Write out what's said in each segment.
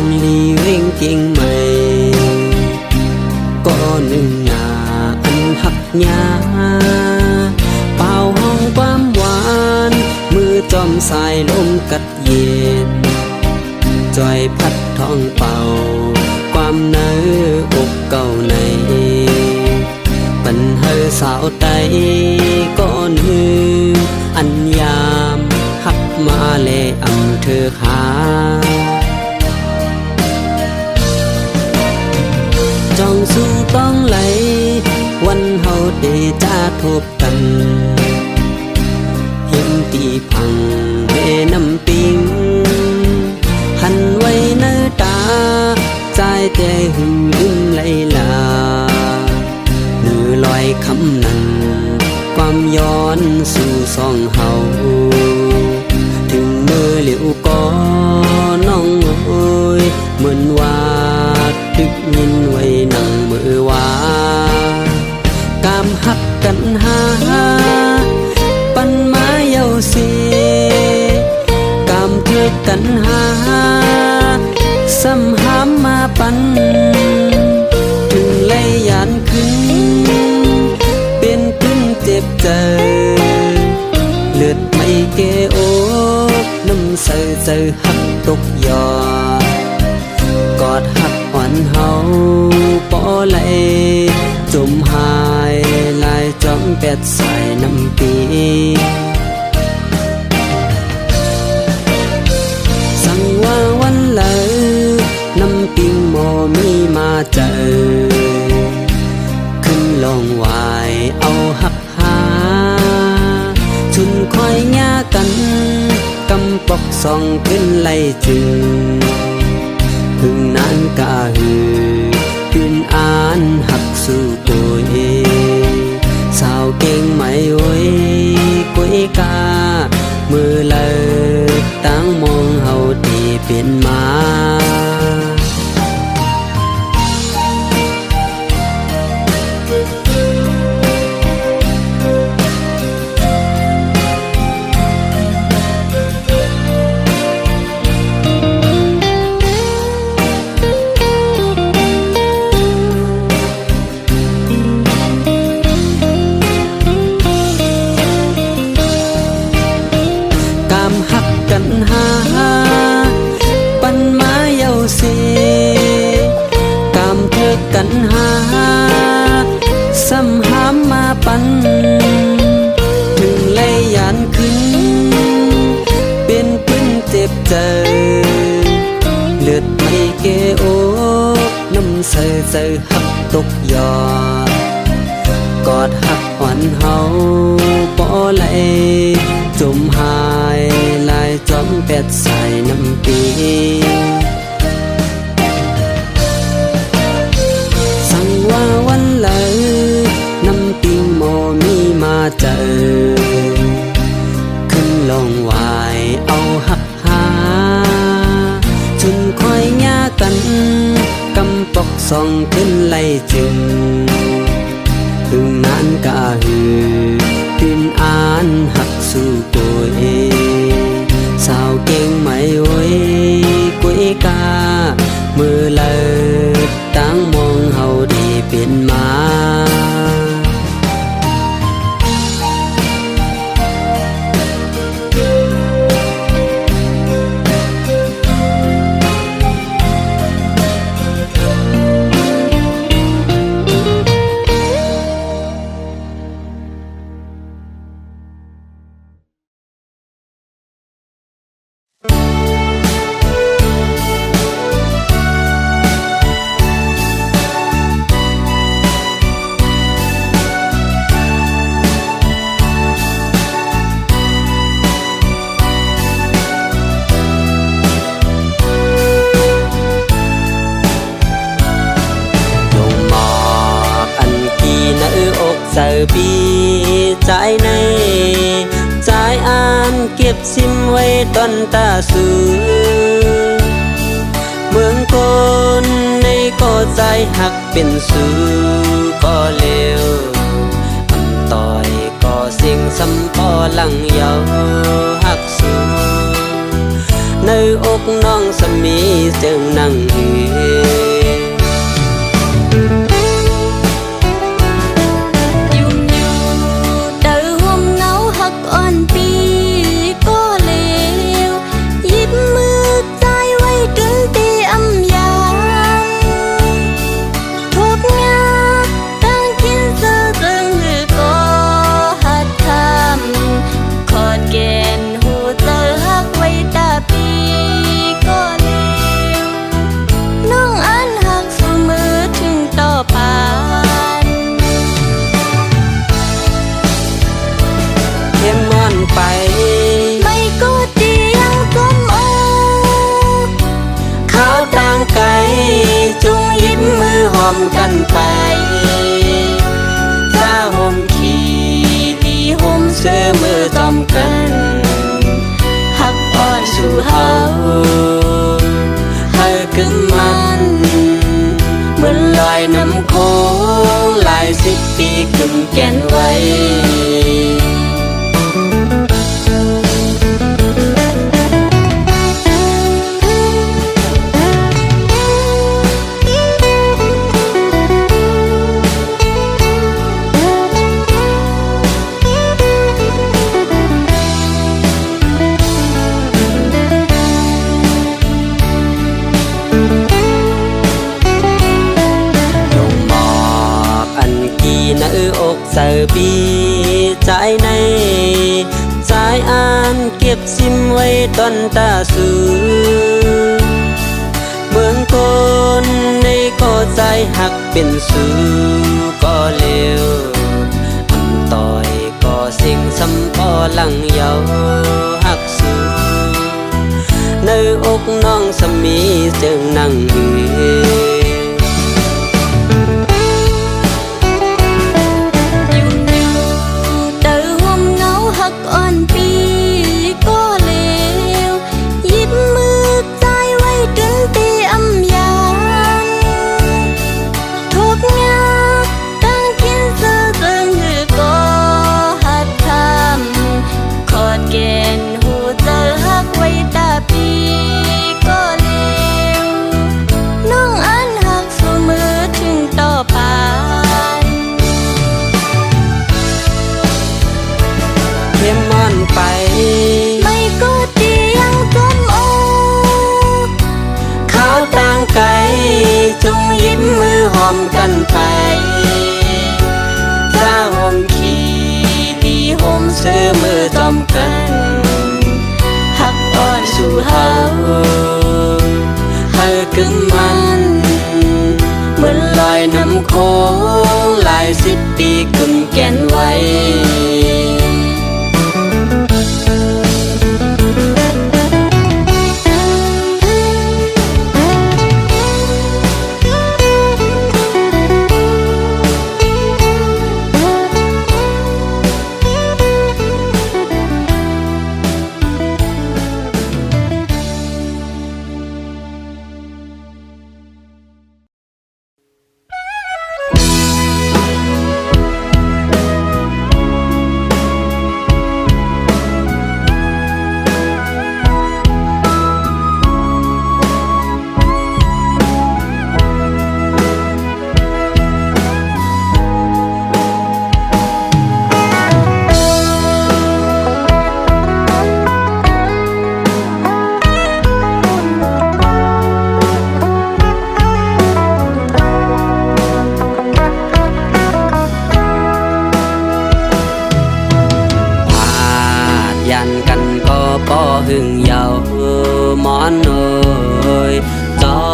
างลีเร่งเก่งใหม่ก็หนึ่งหน้าอันหักยาเป่าห้องความหวานมือจอมสายลมกัดเย็นจอยพัดท้องเป่าความเนื้ออกเก่าในปัญหาสาวไตก็หนึ่งอันยามหักมาเลอำเธอขาจองสู้ต้องไหลวันเฮาเดจ้าทบกันเห็นตีพังแม่น้ำปิงหันไว้เนื้อตาใจแต่หึงลืมไหลลาเนื้อลอยคำนั้นความย้อนสู่สองเฮาถึงมือเหลียวก็น้องโอยเหมือนว่าตึกยินไว้นั่งมือว่ากามหักกันหาปันมาเยาเสียกามเทือกกันหาซ้ำหามมาปันถึงเลยยานขึ้นเป็นขึ้นเจ็บใจเลือดไม่เกโอกน้ำเสือหักตกยอกอดหักอ่อนเฮาปอไหลจมหายลายจอมแปดใส่น้ำปีสั่งว่าวันเลยน้ำปิงโมมีมาเจอขึ้นลงวายเอาหักหาชุนคอยยากันกำปอกส่องขึ้นไล่จึงพึ่งนานกาหือขึ้นอ่านหักสู่ปุยสาวเก่งไม่โวยกุยกามือเลยตั้งมองเฮาตีเปลี่ยนมกันหาซ้ำหามมาปันถึงเลยยานขึ้นเป็นพื้นเจ็บใจเลือดไม่เกโอกน้ำเสือหักตกยอกอดหักอ่อนเฮาปอไหลจมหายลายจอมแปดใส่น้ำปีว่าวันเลยน้ำปิงโมมีมาเจอขึ้นลงวายเอาหักหาชุนคอยยากันกำปอกส่องขึ้นไล่จึงพึ่งนานกาหือขึ้นอ่านหักสู่ปุยสาวเก่งไม่โวยกุยกามือเลยตั้งมองเฮาดีเปลี่ยนมาเสิร์ปีใจในใจอ่านเก็บซิมไว้ต้นตาสูเมืองคนในก็ใจหักเป็นสูก็เลวอำต่อยก็สิ่งสำพอลังเยาหักสูในอกน้องสมีจึงนั่ง อมกันไปถ้าห่มขี่ดีห่มเสื้อมือจอมกันหักอ่อนสู่เฮาให้กึ่งมันเหมือนลอยน้ำโค้งหลาย10 ปีกึ่งแก่นไว้อกเสิร์บีใจในสายอ่านเก็บซิมไว้ต้นตาสูเมืองคนในก็ใจหักเป็นสูก็เลวอำต่อยก็สิ่งสำปอลังเยาหักสูในอกน้องสมีจึงนั่งหือไปไม่ก็ดียังจมโอเขาต่างไกลจงยิ้มมือหอมกันไปถ้าห่มขี่ดีห่มเสื้อมือจอมกันหักอ่อนสู่เฮาให้กึ่งมันเหมือนลอยน้ำโค้งหลาย10 ปีกึ่งแก่นไว้ก็หึงเยาหมอนเอ่ยจอ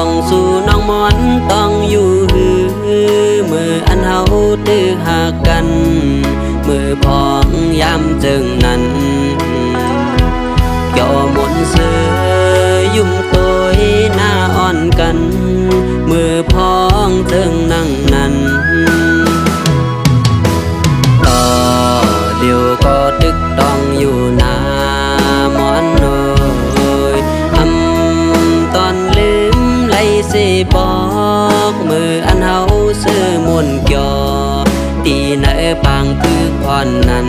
งสู่น้องหมอนต้องอยู่หือมืออันเฮาตื้อหากันมือพองยามจึงนั้นย่อมนเสือยุ่มตัวหน้าอ่อนกันมือพองจึงนั่งนั้นต่อเดียวก็ตึกต้องอยู่นาบอกมืออันเฮาซื้อมนต์ยอตีเนอปางคือพรนั้น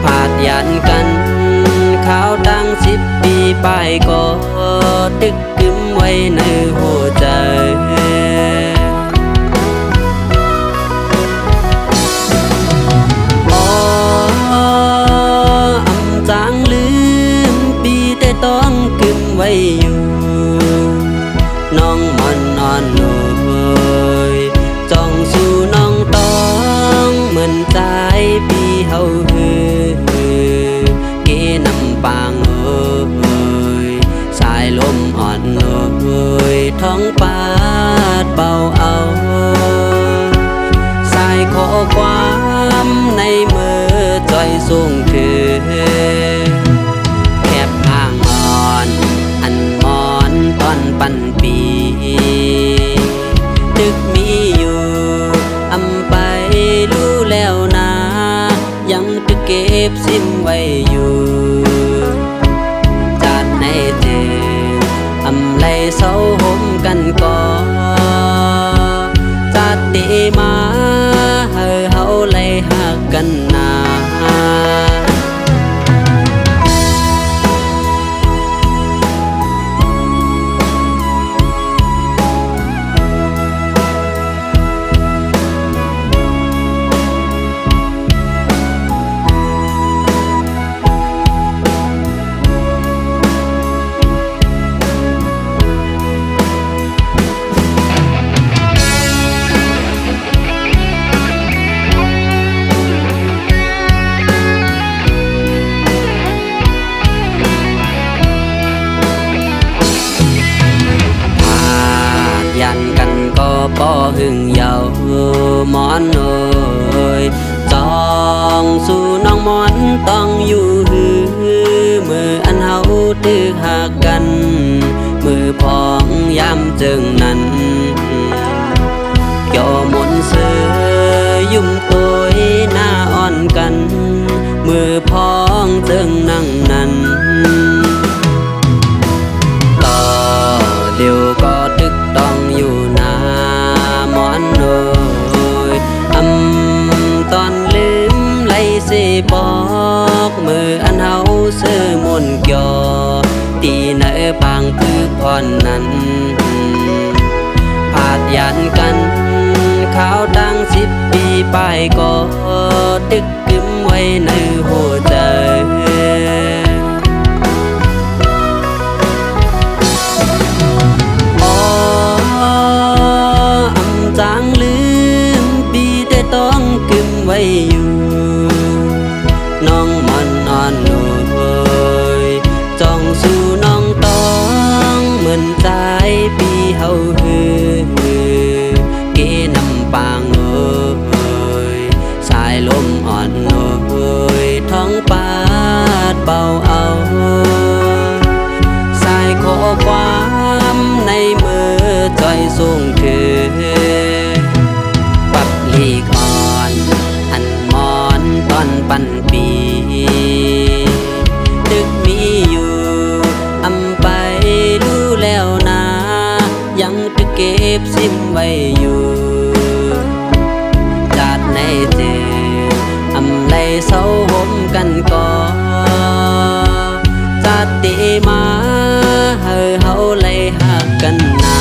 ผาดยันกันข้าวดัง10 ปีไปก็ตึกกึมไว้ในหัวใจอำจางลืมปีแต่ต้องกึมไว้อยู่น้องมันนอนลอยจ้องสู่น้องต้องเหมือนใจปีเฮาฮือเกนำปางสายลมอ่อนท้องปาดเบาเอาสายขอความในมือจอยส่งคือแคบห่างอ่อนอันมอนตอนปันปี เศร้าห่มกันก่อนจัดติมาเฮาเลยหักกันนายันกันก็ป้อหึงเยาหมอนเอ่ยจองสู่น้องหมอนต้องอยู่หือมืออันเฮาตึกหักกันมือพองย้ำจึงนั้นเกี่ยวมนเสือยุ่มตัวหน้าอ่อนกันมือพองจึงนั่งนั้นต่อเดียวก็ตึกต้องอยู่หน้าหมอนเอ่ยตอนลืมไล่สิบอกมืออันเฮาซื้อมนต์เกี่ยวตีเนอปางคือพรนั้นผาดยันกันข้าวดัง10 ปีไปก็ตึกกึมไว้ในหัวใจจางลืมปีแต่ต้องกึมไว้อยู่น้องมันอ่อนโอยจ้องสู่น้องต้องเหมือนใจปีเฮาฮือเกนำปางเอ่ยสายลมอ่อนโอยท้องปาดเบาเอาสายขอความในมือจอยส่งถือปับลีกอ่อนอันมอนตอนปันปีตึกมีอยู่ไปดูแล้วนะยังตึกเก็บซิมไว้อยู่จัดในเจเลยเศร้าห่มกันก่อนจัดติมาเฮาเลยหักกันนา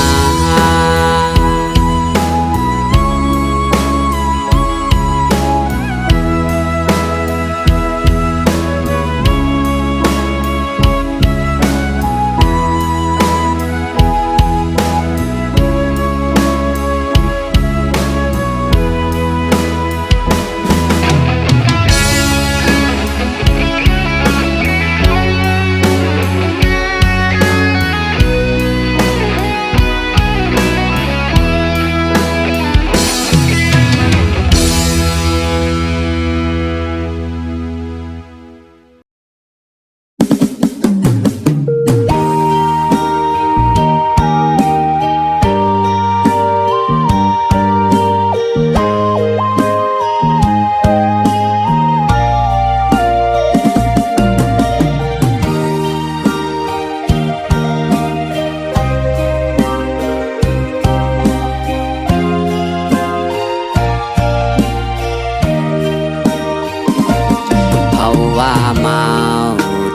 ว่าเมา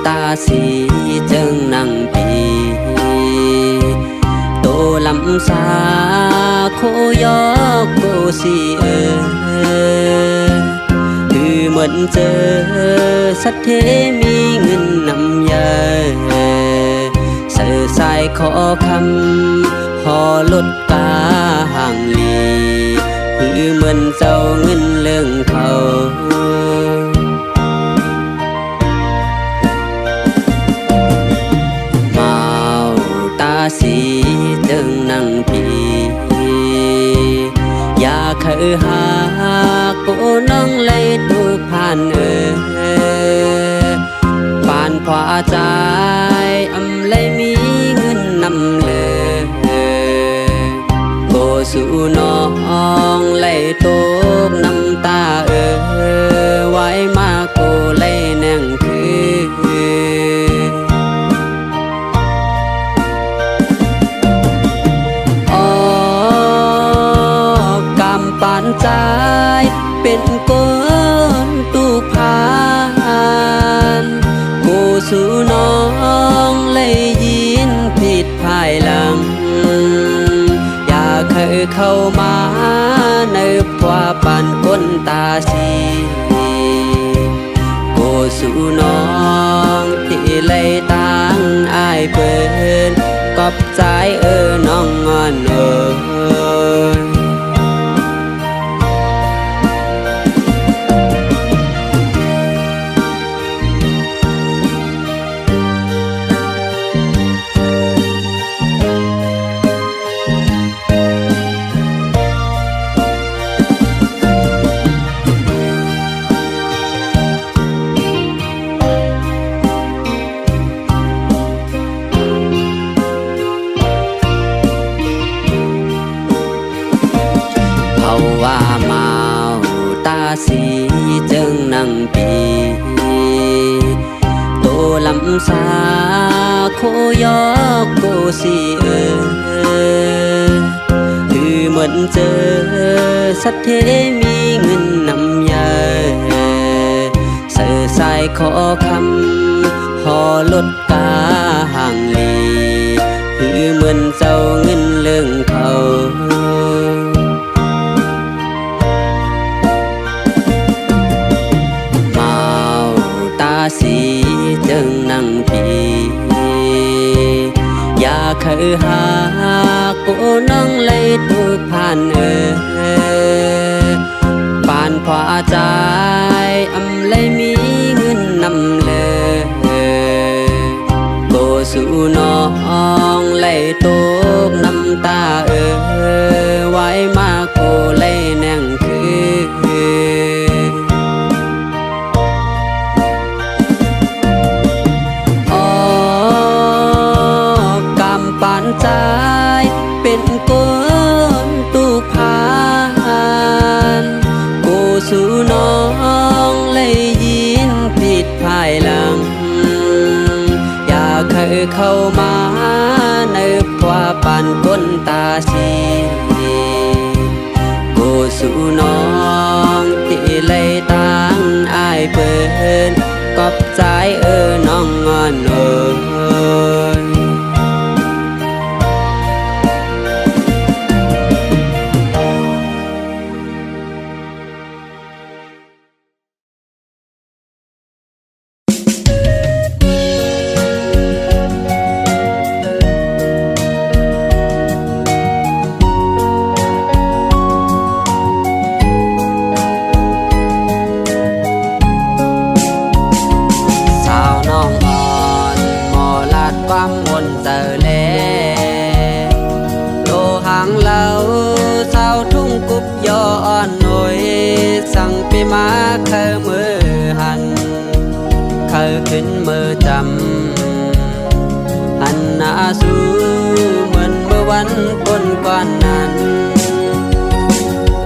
ตาสีจึงนั่งปีโตลำสาโคยอกโกสีคือเหมือนเจอสัตเทมีเงินนำยาเสือสายขอคำหอลดกาห่างลีคือเหมือนเจ้าเงินเรื่องเขาสีจึงนั่งปีอยากเคยหากูน้องเลยตุกผ่านผ่านขวาใจเลยมีเงินนำเลยโกสู่น้องเลยตุกน้ำตาไว้มากูเลยนั่งคือ ายหลังอย่าเคยเข้ามาในพว่าปานก้นตาสีโกสู่น้องที่ไล่ต่างอายเปิ้นกอบใจน้องงอนว่าเมาตาสีจึงนั่งปีโตลำสาโคยอกโกสีคือเหมือนเจอสัตเทมีเงินนำยาเสือสายขอคำหอลดกาห่างลีคือเหมือนเจ้าเงินเรื่องเขาสีจึงนั่งปีอย่าเคยหากูน้องเลยถูกผ่านปานพอใจอำเลยมีเงินนำเลยโกสู่น้องเลยตกน้ำตาไว้มาโกเลยแน่งคืปานใจเป็นคนตุผ่านกูสู่น้องเลยยินผิดภายหลังอย่าเคยเข้ามาในพว่าปานก้นตาสีกูสู่น้องที่เลยต่างอายเปิ้นกอบใจน้องงอนความมนเจอแลโลหางเหลาสาวทุ่งกุบย้อนหน่อยสั่งไปมาเคยมือหันเคยขึ้นมือจำหันหน้าสู้เหมือนเมื่อวันคนก่อนนั้น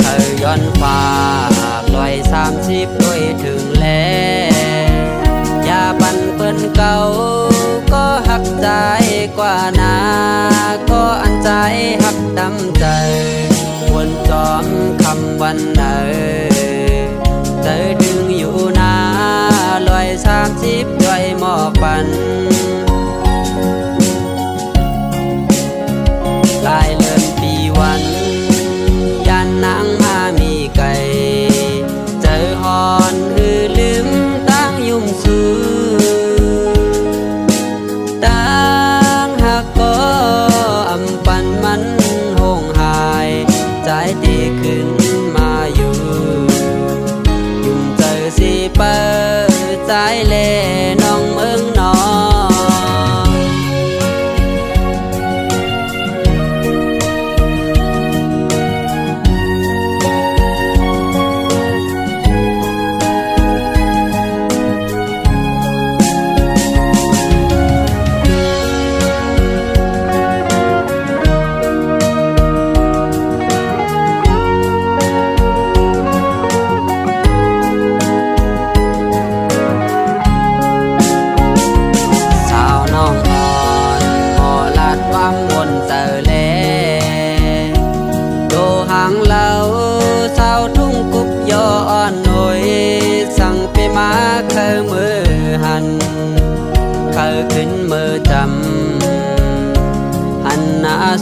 เคยย้อนฟ้าปล่อย30ด้วยถึงแล้วอย่าปันเปิ้นเก่าก็หักใจกว่านาก็อันใจหักดำใจวนจอมคำวันใจดึงอยู่นาลอย30ด้วยหมอปันกลายเลื่อนปีวันยันนางมามีไก่เจอหอนหือลืมตั้งยุ่มสูมันหงหายใจที่ขึ้นมาอยู่ยุ่งเจอสิเปิดใจเล่น้องเมืองนอน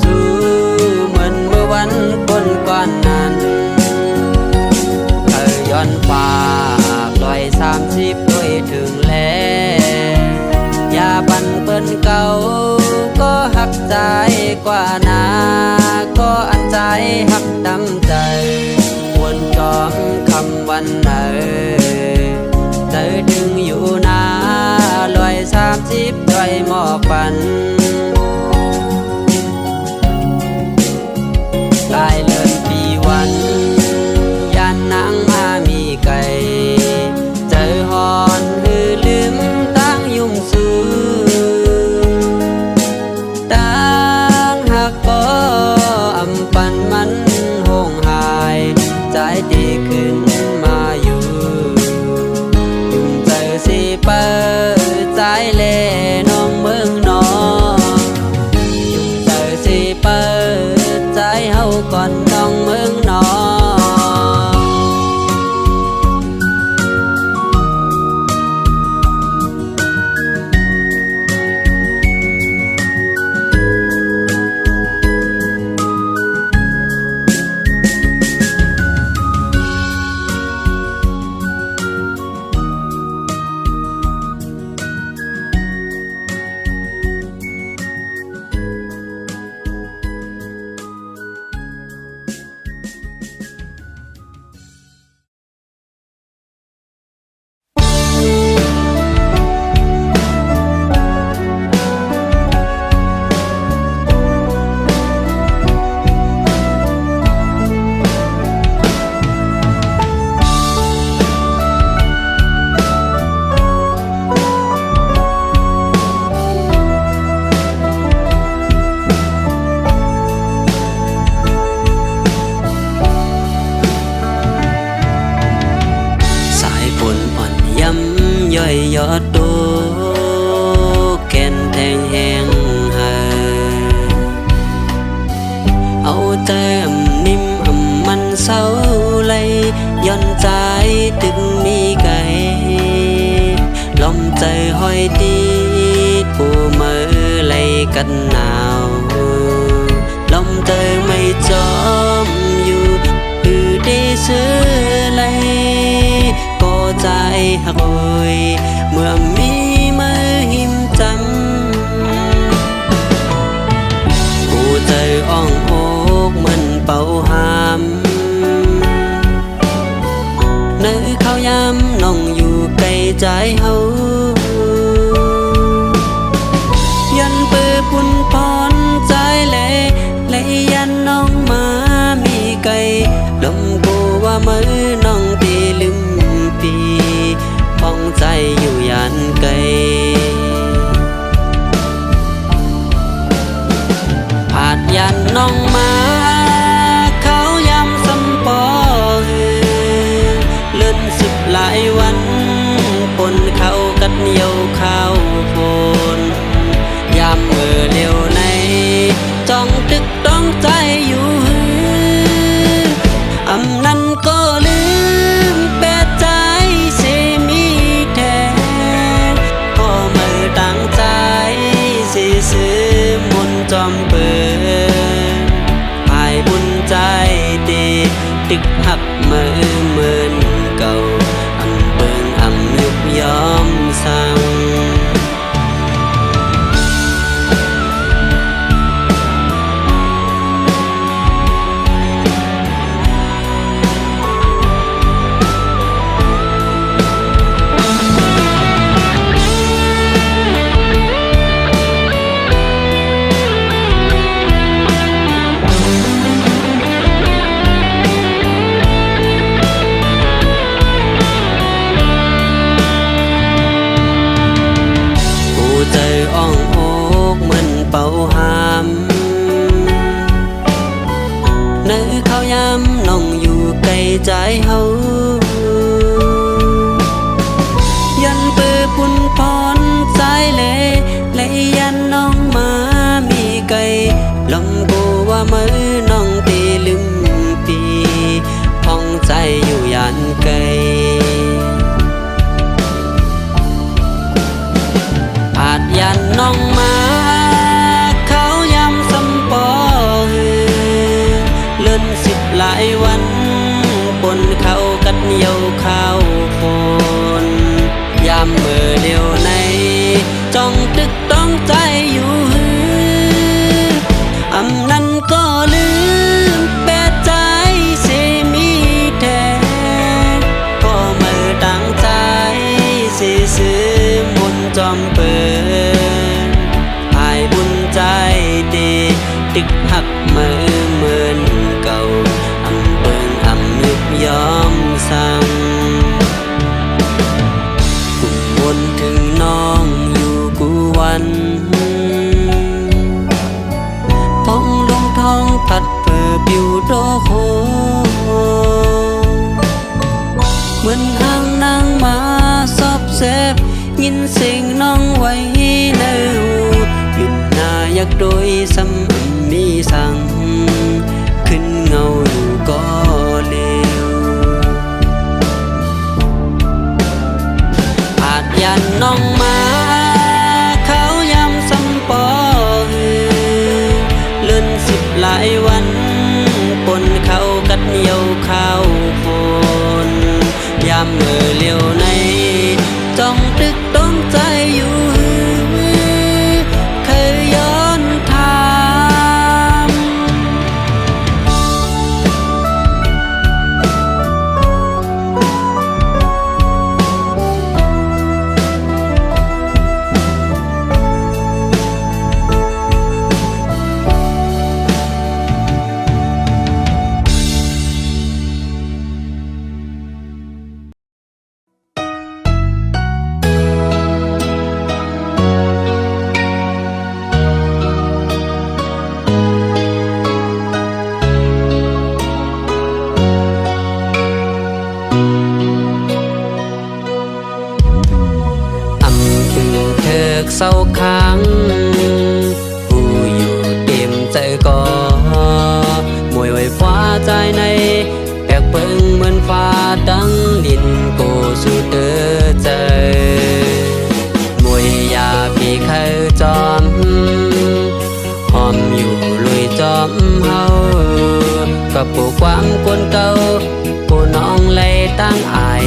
สู่เหมือนเมื่อวันคนก่อนนั้นย้อนฝาก130ด้วยถึงแล้วอย่าปันเปิ้นเก่าก็หักใจกว่านาก็อันใจหักดำใจวนจอมคำวันใจดึงอยู่นา130ด้วยหมอกปันกลายเลินปีวันยันนางมามีไก่เจอหอนหือลืมตั้งยุ่งสูตั้งหักบ่อำปันมันหงหายใจดีขึ้นมาอยู่ยุ่งเจอสิเปิดใจเล่น้องเมืองนองยุ่งเจอสิเปิดใจเฮาก่อนน้องเมืองนองย่อยยอดโตแก่นแทงแหงหาเอาแต่นิ่มมันเศร้าไหลย้อนใจตึงมีไก่ลมใจห้อยตีผู้มือไหลกันหนาวลมใจไม่จอมอยู่คือได้ซื้อไหลก็ใจหักโอยเมื่อมีมือหิมจำกูใจอ่องอกมันเป่าหามเนื้อเขายำน้องอยู่ไกลใจเฮายันเปื้อปุ่นพรใจเลยยันน้องมามีไกลลมกูว่ามือน้องตีลืมปีป้องใจอยู่ยันไกลผาดยันน้องมาเขายำสำปอเลื่อนสิบหลายวันปนเขากัดเหนียวข้าวโพนยามเมื่อเร็วในจ้องตึกต้องใจอยู่อำนั้นก็ลืมแปดใจเสมีแทนก็ไม่ตั้งใจสิซื้อมนจอมเปิดภายบุญใจตีตึกหักมือเหมือนเก่าอำเบิงอำยุบยอมสั่งใจอ่องอกเหมือนเป่าหามเนื้อเขายำน้องอยู่ไกลใจเฮายันเปื้อปุ่นพรใจเลยยันน้องมามีไกลลมกูว่ามือน้องตีลืมปีพ้องใจอยู่ยันไกลยันน้องมาเขายำสำปอ ตึกหักเมื่อเหมือนเก่าอำเบิงอำยุบยอมสั่งกุ่มวนถึงน้องอยู่กูวันท้องลงท้องพัดเปิดปิวโดโคเหมือนหางนางมาซอบแซบยินเสียงน้องไว้ในหูปินหน้าอยากโดยซ้ำมีสั่งขึ้นเงาอยู่ก็เลวอาจยันน้องมาเขายำซ้ำปอเลื่อน10 หลายวันปนเขากัดเหนียวข้าวฝนยามเมื่อเลี้ยวในจ้องตึกต้นใจอยู่เคยย้อนถามเศร้าค้างผู้อยู่เต็มใจก่อมวยไว้ฟ้าใจในแปลกเปิงเหมือนฟ้าดังดินโกสุดเด้อใจมวยยาพี่เคยจอมหอมอยู่ลุยจอมเฮากับผู้ความกวนเก่าผู้น้องไล่ตั้งอาย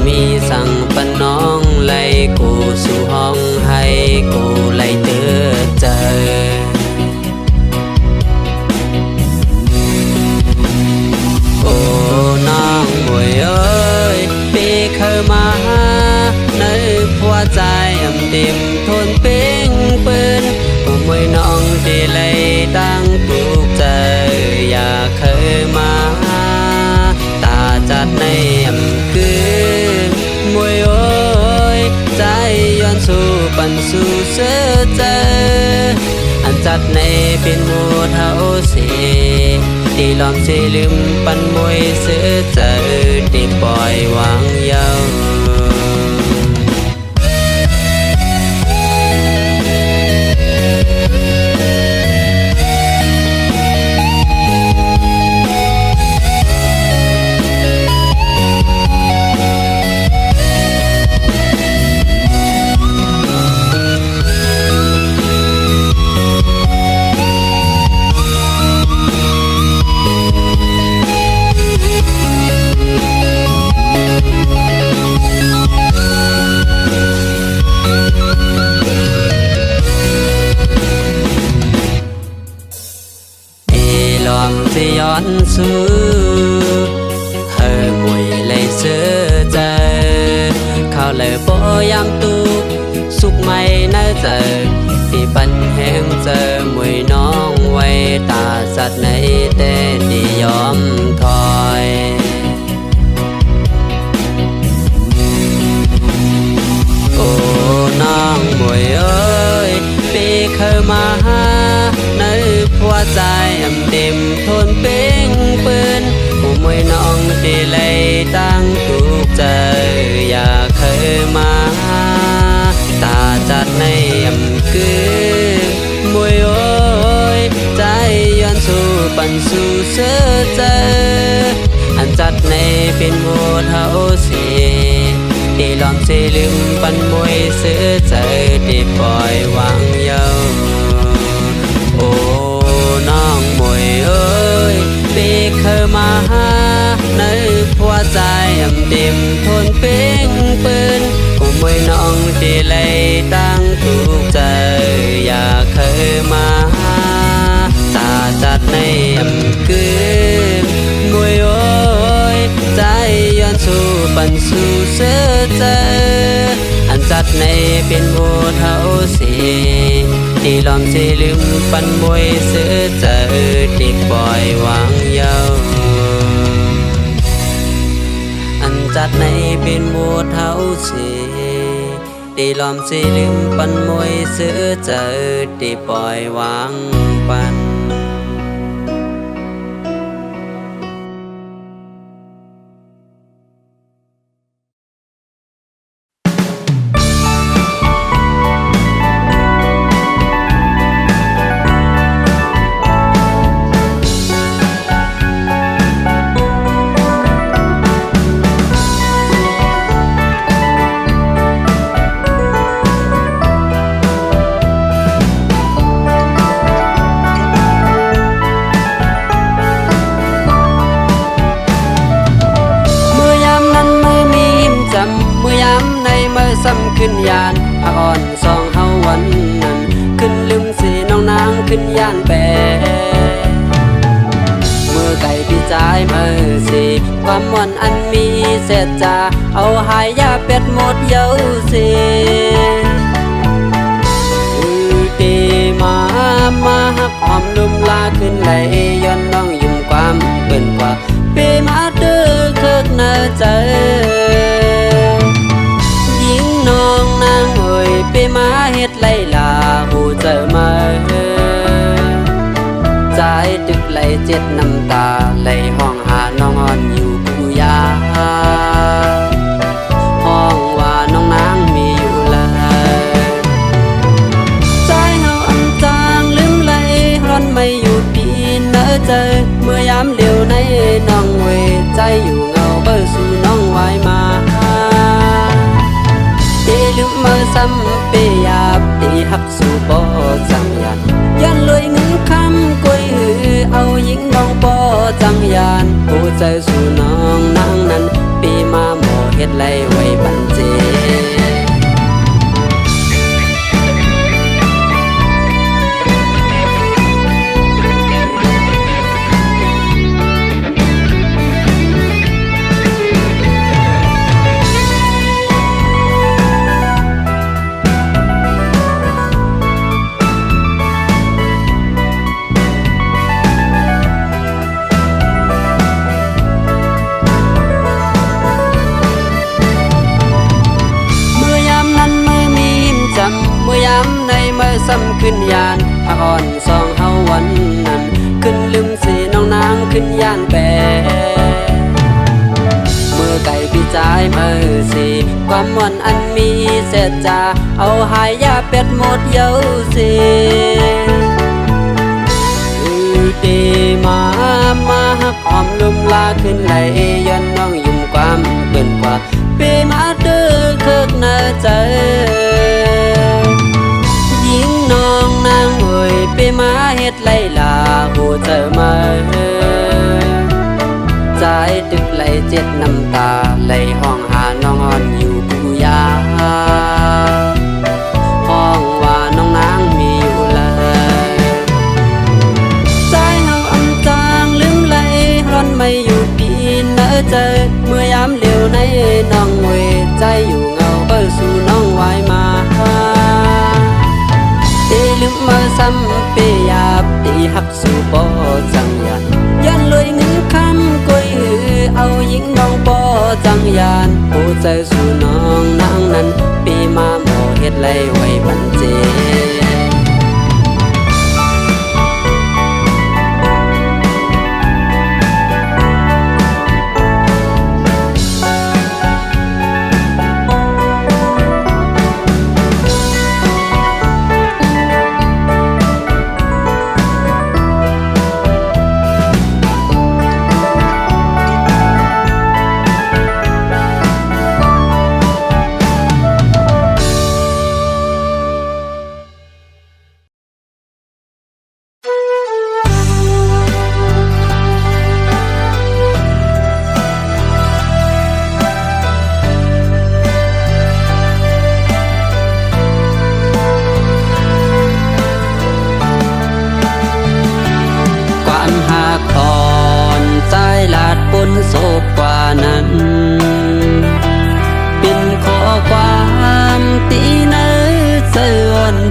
มีสั่งปนน้องไล่กูสู่ห้องให้กูไล่เตือใจโอ้น้องมวยเอ้ยปีเคยมาในหัวใจเต็มทนเป็นปืนผู้มวยน้องที่ไล่ตั้งปลูกใจอยากเคยมาตาจัดในคือมวยโอ้ยใจย้อนสู่ปันสู่เสือเจออันจัดในเป็นหมูเท่าเสีที่ลอมเสลืมปันมวยเสือเจอที่ปล่อยวางเยาย้อนสู่เธอมวยเลยเสือใจเข้าเลยบ่ยามตุกสุขไม่น่าเจอที่ปันแห้งเจอมวยน้องไว้ตาสัตว์ในแต่ที่ยอมถอยโอ้น้องมวยเอ้ยปีเคยมาในหัวใจเต็มทนเป็นปืนผู้มวยน้องที่ไล่ตั้งถูกใจอยากเคยมาตาจัดในคือมวยโอ้ยใจย้อนสู่ปันสู่เสือเจออันจัดในเป็นโมเท่าเสียที่ลอมเสลืมปันมวยเสือใจที่ปล่อยวางเยาโอ้น้องมวยเอ้ยปีเคยมาในหัวใจเต็มทนเป็นปืนผู้มวยน้องที่ไล่ตั้งถูกใจอยากเคยมาตาจัดในคือมวยโอ้ยใจย้อนสู่ปันสู่เสือเจออันจัดในเป็นโมเท่าเสีย đi làm gìลืมปันมวยเสือเจอที่ปล่อยวางเยาอันจัดในเป็นมัวเท้าเสียđi làm gìลืมปันมวยเสือเจอที่ปล่อยวางปันซ้ำขึ้นยานพักอ่อนสองเฮาวันนั้นขึ้นลืมสีน้องนางขึ้นยานแปรเมื่อไก่พี่จ่ายเมื่อสีความม่วนอันมีเศษจาเอาหายยาเป็ดหมดเย้าสีดีมาหักหอมลุมลาขึ้นไหลย้อนน้องยุ่มความเกินกว่าปีมาเด้อเคิกเนื้อใจน้องนางเอ่ยไปมาเฮ็ดไล่ลาหูเจอมาใจตึกไหลเจ็ดน้ำตาไหลห้องหาน้องอ่อนอยู่ปูยาห้องว่าน้องนางมีอยู่เลยใจเฮาอันจางลืมไหลร้อนไม่อยู่ดีเนอเจอเมื่อยามเดียวในน้องเวใจอยู่เงาเบอร์สู่น้องไว้มาลืมมาซ้ำเปียบตีหักสู่บ่จังยันยันลอยเงินคำกวยหือเอาหญิงน้องบ่จังยันผู้ใจสู่น้องนางนั้นปีมาหมอเฮ็ดไล่ไว้บันเจซ้ำขึ้นยานพักอ่อนสองเฮาวันนั้นขึ้นลืมสีน้องนางขึ้นยานแปรเมื่อไก่พี่จ่ายเมื่อสีความม่วนอันมีเศษจาเอาหายยาเป็ดหมดเย้าสีดีมาหักหอมลุมลาขึ้นไหลย้อนน้องยุ่มความเกินกว่าปีมาเด้อเคิกเนื้อใจน้องนางเอ่ยไปมาเฮ็ดไล่ลาหูเจอมาใจตึกไหลเจ็ดน้ำตาไหลห้องหาน้องอ่อนอยู่ปูยาห้องว่าน้องนางมีอยู่เลยใจเฮาอันจางลืมไหลร้อนไม่อยู่ดีเนอเจอเมื่อยามเดียวในน้องเวใจอยู่เงาเบอร์สู่น้องไว้มาลืมมาซ้ำเปียบตีหักสู่บ่จังยันยันลอยเงินคำกวยหือเอาหญิงน้องบ่จังยันผู้ใจสู่น้องนางนั้นปีมาหมอเฮ็ดไล่ไว้บันเจ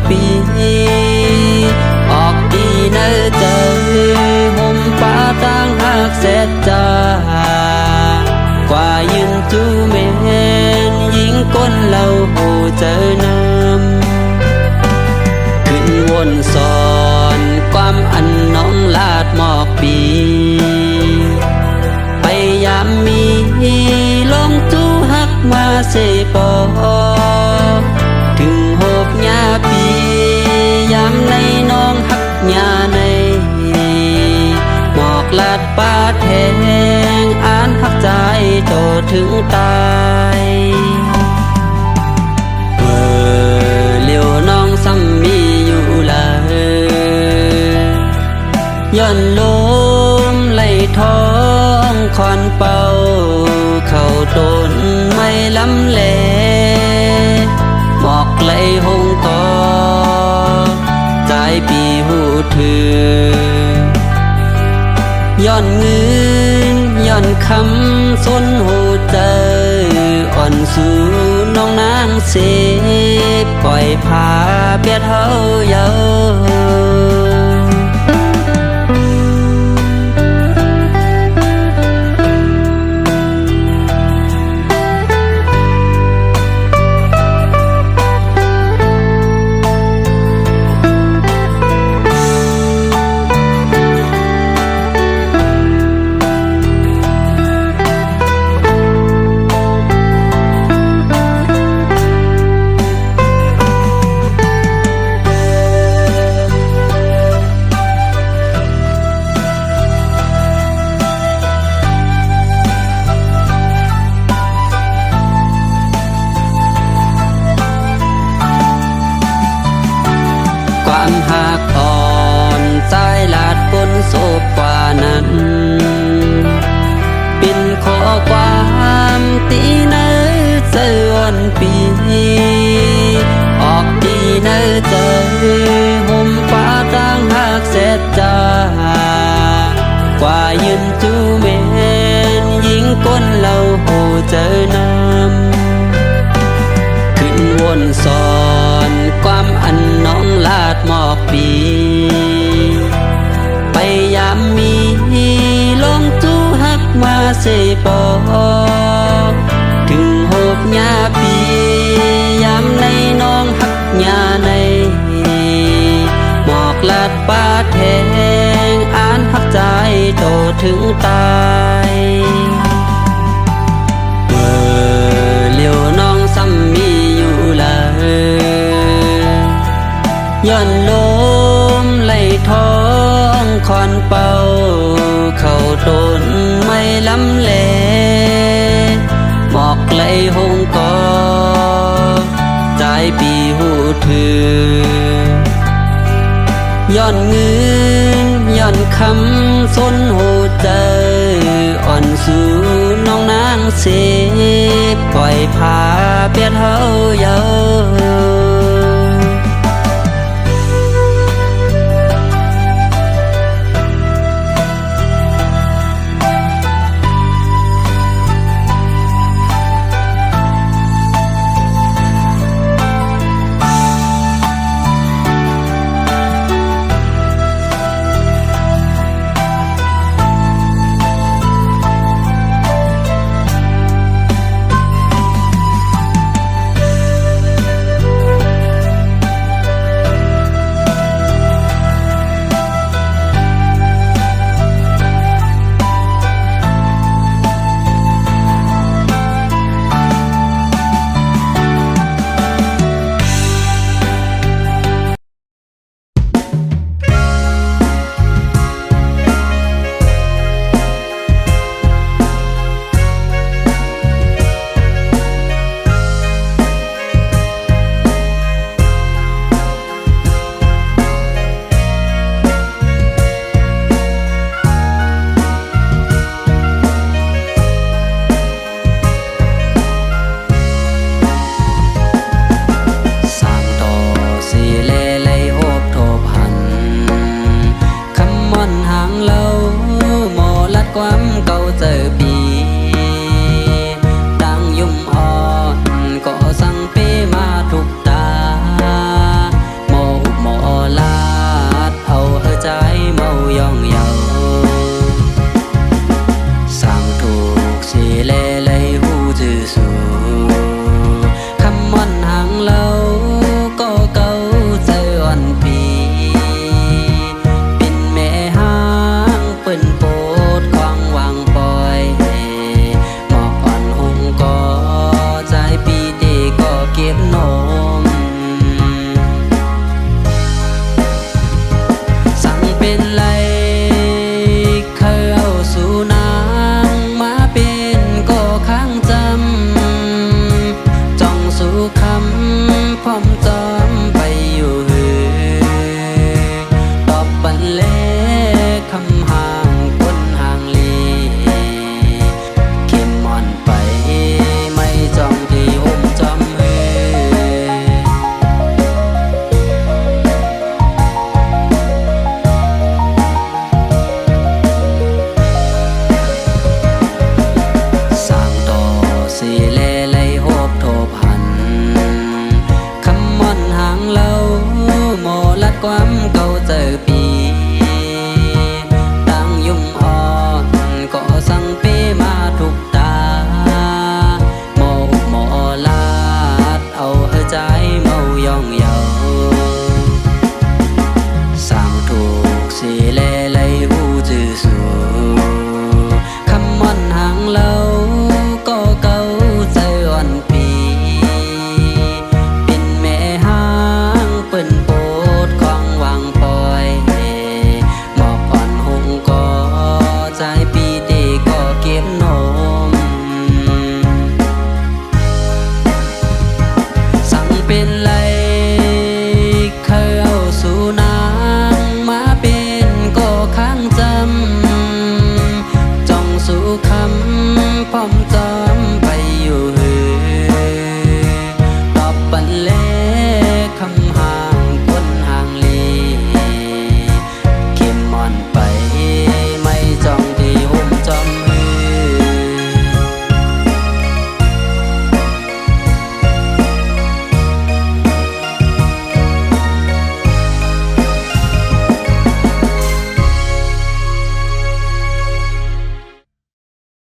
ปี nơi trời hôm pa đang hát sẽ cha qua yên chú menยิงก้นเราหูเจอน้ำขึ้นวนสอนความอันน้องลาดหมอกปีพยายามมีลมจูฮักมาเสปอถึงหกญาปียามในน้องฮักญาในหมอกลาดป้าแทงอ่านฮักใจโตถึงตายเลี้ยวน้องซ้ำมีอยู่เลยย้อนลมไหลท้องคอนเป่าเข้าต้นไม่ลำแลหมอกไหลหงกอใจปีหูถือย้อนเงินย้อนคำสนหูเจออ่อนสู่น้องนางเสปล่อยพาเบียดเฮาเยาความหักอ่อนใจลาดบนโศกกว่านั้นเป็นข้อความตีเนอเจออ่อนปีออกตีเนอเจอห่มฟ้าตั้งหักเสร็จจากว่ายืนจูเมนยิงก้นเราหูเจอน้ำขึ้นวนสอนความอันน้องลาดหมอกปีพยายามมีลมจูฮักมาเสปอถึงหกญาปียามในน้องฮักญาในหมอกลาดป้าแทงอ่านฮักใจโตถึงตายเลี้ยวน้องซ้ำมีอยู่เลยย้อนลมไหลท้องคอนเป่าเข้าต้นไม่ลำแลหมอกไหลหงกอใจปีหูถือย้อนเงินย้อนคำสนหูเจออ่อนสู่น้องนางเสปล่อยพาเบียดเฮาเยาใจ ยองเยา